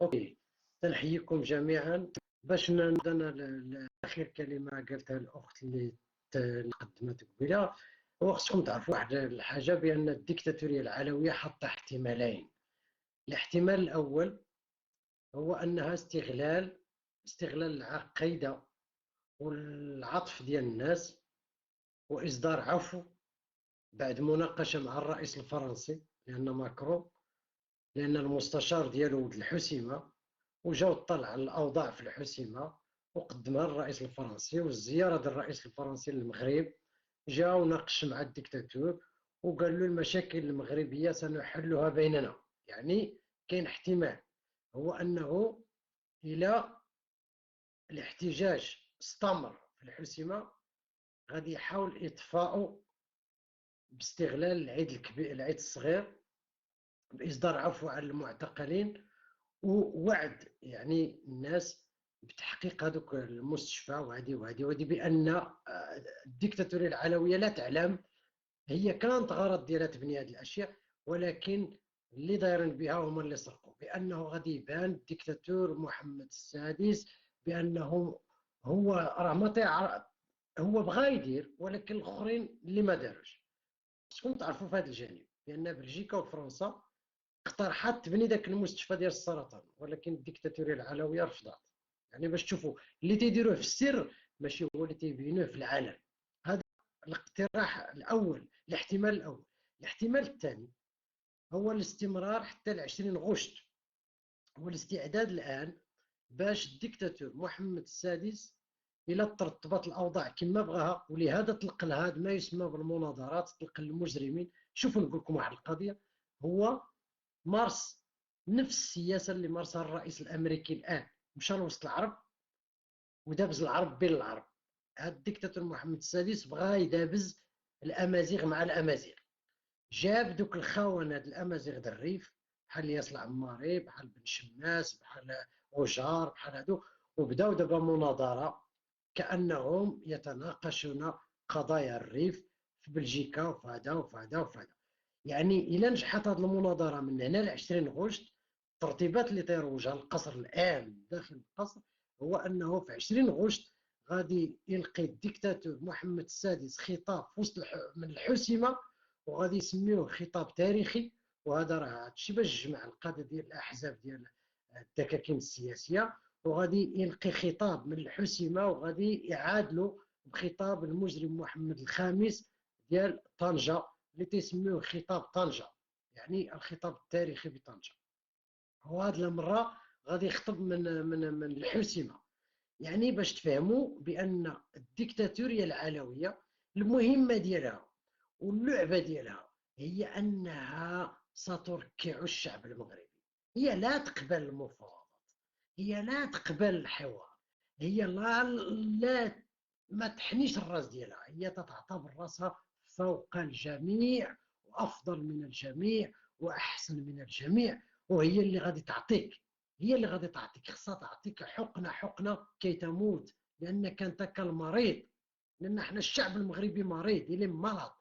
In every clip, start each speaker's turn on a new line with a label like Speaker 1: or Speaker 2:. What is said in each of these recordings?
Speaker 1: اوكي، تنحييكم جميعا. باش نبدا اخر كلمه قالتها الاخت اللي قدمت قبيله. هو خصكم تعرفوا واحد الحاجه، بان الديكتاتوريه العلويه حاطه احتمالين. الاحتمال الاول هو انها استغلال العقيده والعطف ديال الناس، واصدار عفو بعد مناقشه مع الرئيس الفرنسي، لان المستشار ديالو ولد الحسيمه، وجاو طلع على الاوضاع في الحسيمه وقدمها للرئيس الفرنسي. والزياره ديال الرئيس الفرنسي للمغرب جا وناقش مع الدكتاتور وقال له المشاكل المغربيه سنحلها بيننا. يعني كاين احتمال هو انه الى الاحتجاج استمر في الحسيمه غادي يحاول اطفاؤه باستغلال العيد الكبير، العيد الصغير، باصدار عفو على المعتقلين، ووعد يعني الناس بتحقيق هذوك المستشفى وهذه بان الديكتاتوريه العلويه لا تعلم. هي كانت غرض ديالها تبني هذه الاشياء، ولكن اللي دايرين بها هما اللي سرقوا، بانه غادي يبان الديكتاتور محمد السادس بانه هو راه ما هو بغى يدير، ولكن الاخرين اللي ما داروش. خصكم تعرفوا في هذا الجانب بان بلجيكا وفرنسا اقترحت تبني ذاك المستشفى ديال السرطان، ولكن الديكتاتوريه العلويه رفضت. يعني باش تشوفوا اللي تيديروه في السر ماشي هو اللي تيبينوه في العلن. هذا الاقتراح الاول، الاحتمال الاول. الاحتمال الثاني هو الاستمرار حتى 20 غشت، هو الاستعداد الان باش الديكتاتور محمد السادس الى ترتبط الاوضاع كما بغاها، ولهذا طلق لهذا ما يسمى بالمناظرات، طلق للمجرمين. شوفوا نقول لكم واحد القضيه، هو مارس نفس السياسه اللي مارسها الرئيس الامريكي الان، مشى لوسط العرب ودابز العرب بين العرب. هذا الدكتاتور محمد السادس بغى يدابز الامازيغ مع الامازيغ، جاب دوك الخونه الامازيغ د الريف بحال ياسر العماري، بحال بن شماس، بحال اوجار، بحال هادو، وبداو دابا مناظره كانهم يتناقشون قضايا الريف في بلجيكا وفي هذا وفي هذا وفي هذا. يعني الا نجحت هذه المناظره من هنا ل 20 غشت، الترتيبات اللي تيروجها القصر الان داخل القصر هو انه في 20 غشت غادي يلقي الدكتاتور محمد السادس خطاب في وسط من الحسمه، وغادي يسميوه خطاب تاريخي. وهذا راه هادشي باش جمع القاده ديال الاحزاب ديال الدكاكين السياسيه، وغادي يلقي خطاب من الحسمه وغادي يعادلوا بخطاب المجرم محمد الخامس ديال طنجه اللي تيسميوه خطاب طنجه، يعني الخطاب التاريخي بطنجه. وهذه المره غادي يخطب من الحسمه. يعني باش تفهموا بان الديكتاتوريه العلويه المهمه ديالها واللعبه ديالها هي انها ستركع الشعب المغربي. هي لا تقبل المفاوضات، هي لا تقبل الحوار، هي لا ما تحنيش الراس ديالها، هي تتعتبر راسها فوق الجميع وافضل من الجميع واحسن من الجميع، وهي اللي غادي تعطيك، هي اللي غادي تعطيك، خصها تعطيك حقنه كي تموت، لانك انت كالمريض، لان حنا الشعب المغربي مريض الى مرض،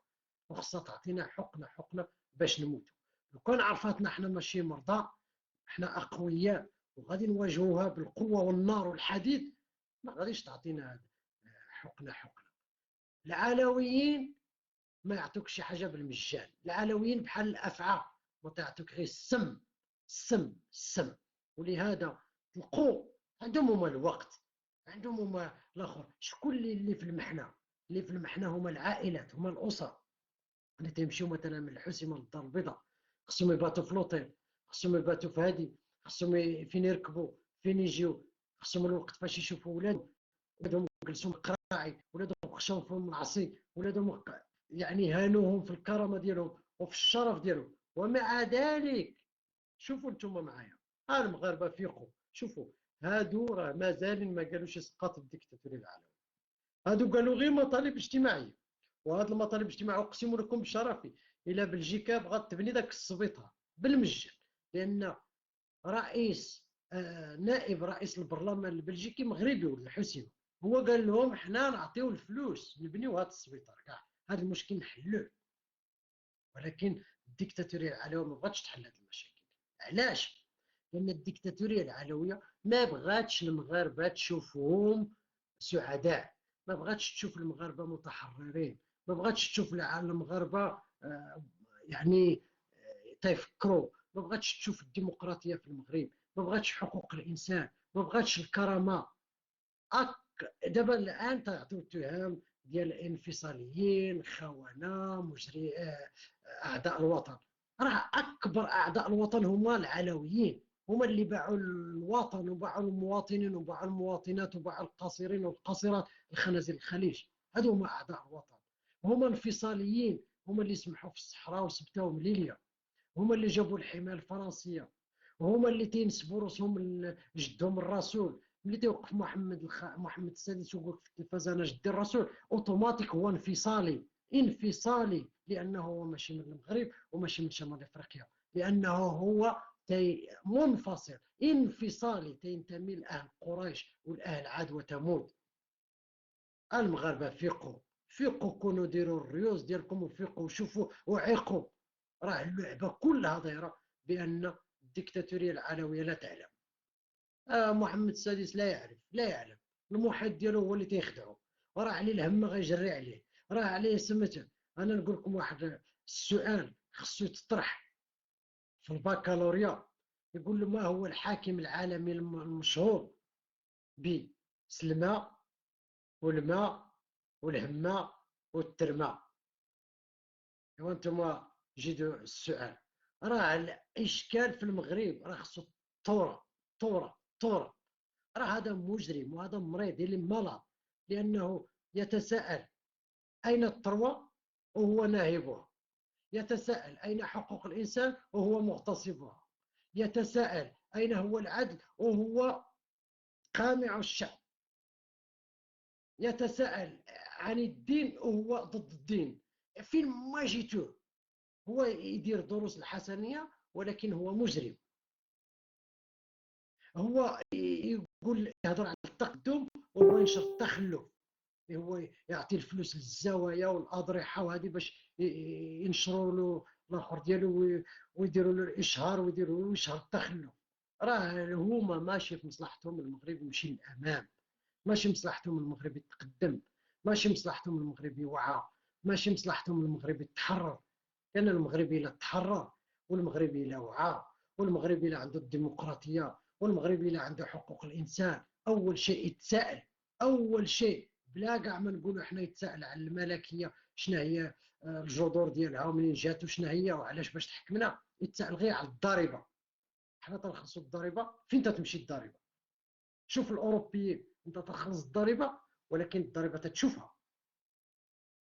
Speaker 1: وخصها تعطينا حقنه باش نموتوا. لو كان عرفاتنا حنا ماشي مرضى، حنا اقوياء وغادي نواجهوها بالقوه والنار والحديد، ما غاديش تعطينا حقنه. العلويين ما يعطوك شي حاجه بالمجان، العلويين بحال الافعى ما تعطوك غير السم. ولهذا تلقوا عندهم هما الوقت، عندهم هما الاخر. شكون اللي في المحنه؟ اللي في المحنه هما العائلات، هما الاسر اللي تيمشيو مثلا من الحسيمه للدار البيضاء، خصهم يباتوا في لوطيل، خصهم يباتوا في هادي، خصهم فين يركبوا، فين يجيو، خصهم الوقت باش يشوفوا ولادهم جلسوا قراعي، ولادهم خشاو فيهم العصي، ولادهم يعني هانوهم في الكرامه ديالهم وفي الشرف ديالهم. ومع ذلك شوفوا انتم معايا، المغاربه فيقوا، شوفوا هادو راه مازال ما قالوش اسقاط الديكتاتوريه العالميه، هادو قالوا غير مطالب اجتماعيه. وهاد المطالب الاجتماعيه اقسم لكم بشرفي الى بلجيكا بغات تبني ذاك السبيطار بالمجان، لان رئيس نائب رئيس البرلمان البلجيكي مغربي ولد الحسيمه، هو قال لهم حنا نعطيو الفلوس نبنيو هذا السبيطار كاع، هذا المشكل نحلوه. ولكن الديكتاتوريه العلويه ما بغاتش تحل هذه المشاكل. علاش؟ لان الديكتاتوريه العلويه ما بغاتش المغاربه تشوفهم سعداء، ما بغاتش تشوف المغاربه متحررين، ما بغاتش تشوف المغاربه يعني تيفكروا، ما بغاتش تشوف الديمقراطيه في المغرب، ما بغاتش حقوق الانسان، ما بغاتش الكرامه. دابا الان تعطيو اتهام ديال الانفصاليين، خونه، مجري، اعداء الوطن. راه اكبر اعداء الوطن هما العلويين، هما اللي باعوا الوطن وباعوا المواطنين وباعوا المواطنات وباعوا القاصرين والقاصرات الخنازير الخليج. هادو هما اعداء الوطن. هما انفصاليين، هما اللي سمحوا في الصحراء وسبتاهم ليليا، هما اللي جابوا الحمايه الفرنسيه، هما اللي تينسبوا راسهم جدهم الرسول. ملي تيوقف محمد السادس ويقول في التلفاز انا جدي الرسول، اوتوماتيك هو انفصالي، انفصالي، لانه هو ماشي من المغرب وماشي من شمال افريقيا، لانه هو منفصل انفصالي، تينتمي لاهل قريش والاهل عاد وثمود. المغاربه فيقوا، فيقوا، كونوا ديروا الريوز ديالكم وفيقوا وشوفوا وعيقوا. راه اللعبه كلها دايره بان الديكتاتوريه العلويه لا تعلم. محمد السادس لا يعرف، لا يعلم، المحيط ديالو هو اللي تيخدعو، راه عليه الهم غيجري عليه، راه عليه سمته. انا نقول لكم واحد السؤال خصو يتطرح في البكالوريا، يقول له ما هو الحاكم العالمي المشهور بسلمى والماء والهمه والترمه؟ وانتم جيدوا السؤال. راه الاشكال في المغرب راه خصو ثوره، ثوره. راه هذا مجرم وهذا مريض اللي مرض، لانه يتساءل اين الثروه وهو ناهبها، يتساءل اين حقوق الانسان وهو مغتصبها، يتساءل اين هو العدل وهو قامع الشعب، يتساءل عن الدين وهو ضد الدين. فين ما جيتوه هو يدير دروس الحسنيه ولكن هو مجرم. هو يقول يهضر على التقدم وهو ينشر التخلف، هو يعطي الفلوس للزوايا والاضرحه وهذه باش ينشروا له الاخر ديالو ويديروا له الاشهار ويديروا له يشهر التخلف. راه هما ماشي في مصلحتهم المغرب يمشي للامام، ماشي مصلحتهم المغرب يتقدم، ماشي مصلحتهم المغرب يوعى، ماشي مصلحتهم المغرب يتحرر. لان المغربي لا تحرر، والمغربي لا وعى، والمغربي لا عنده الديمقراطيه، والمغربي لا عنده حقوق الانسان، اول شيء يتساءل، اول شيء بلا كاع ما نقولوا احنا يتساءل على الملكيه شنو هي، الجذور ديالها ومنين جات وشنو هي وعلاش باش تحكمنا، يتساءل غير على الضريبه. حنا تنخلصوا الضريبه، فين تتمشي الضريبه؟ شوف الاوروبيين، انت تخلص الضريبه ولكن الضريبه تتشوفها.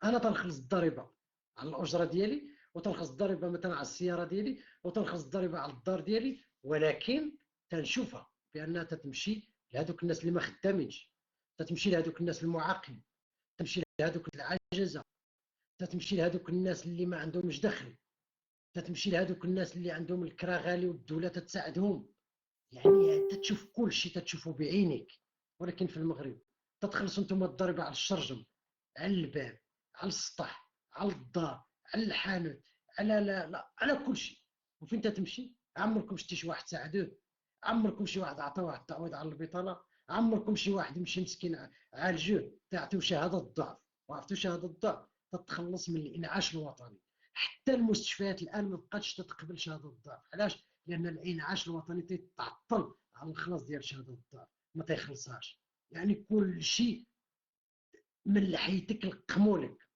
Speaker 1: انا تنخلص الضريبه على الاجره ديالي، وتنخلص الضريبه مثلا على السياره ديالي، وتنخلص الضريبه على الدار ديالي، ولكن تنشوفها بانها تتمشي لهذوك الناس اللي ما خدامينش، تتمشي لهذوك الناس المعاقين، تمشي لهذوك العجزه، تتمشي لهذوك الناس اللي ما عندهمش دخل، تتمشي لهذوك الناس اللي عندهم الكرا غالي والدوله تتساعدهم. يعني تتشوف كل شيء تتشوفه بعينك. ولكن في المغرب تتخلصوا انتم الضريبه على الشرجم، على الباب، على السطح، على الدار، على الحانوت، على لا لا على كل شيء. وفين تتمشي؟ عمركم شتي شي واحد ساعدوه؟ عمركم شي واحد عطاه واحد التعويض على البطاله؟ عمركم شي واحد مشي مسكين عالجوه تعطيو شهاده الضعف؟ وعرفتوا شهاده الضعف تتخلص من الانعاش الوطني. حتى المستشفيات الان ما بقاتش تتقبل شهاده الضعف. علاش؟ لان الانعاش الوطني تيتعطل على الخلاص ديال شهاده الضعف، ما تيخلصهاش. يعني كل شيء من لحيتك لقمولك.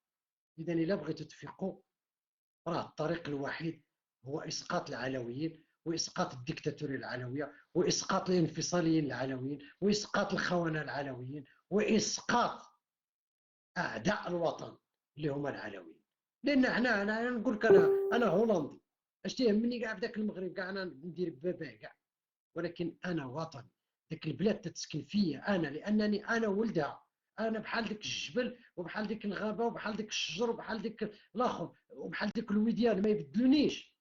Speaker 1: اذا الا بغيتوا تفيقوا راه الطريق الوحيد هو اسقاط العلويين، واسقاط الديكتاتوريه العلويه، واسقاط الانفصاليين العلويين، واسقاط الخونه العلويين، واسقاط اعداء الوطن اللي هما العلويين. لان انا نقول لك انا هولندي، اش تيهمني كاع في ذاك المغرب كاع انا ندير بابا كاع، ولكن انا وطني. ديك البلاد تتسكن فيا انا لانني انا ولدها. انا بحال ديك الجبل وبحال ديك الغابه وبحال ديك الشجر وبحال ديك الاخر وبحال ديك الوديان ما يبدلونيش.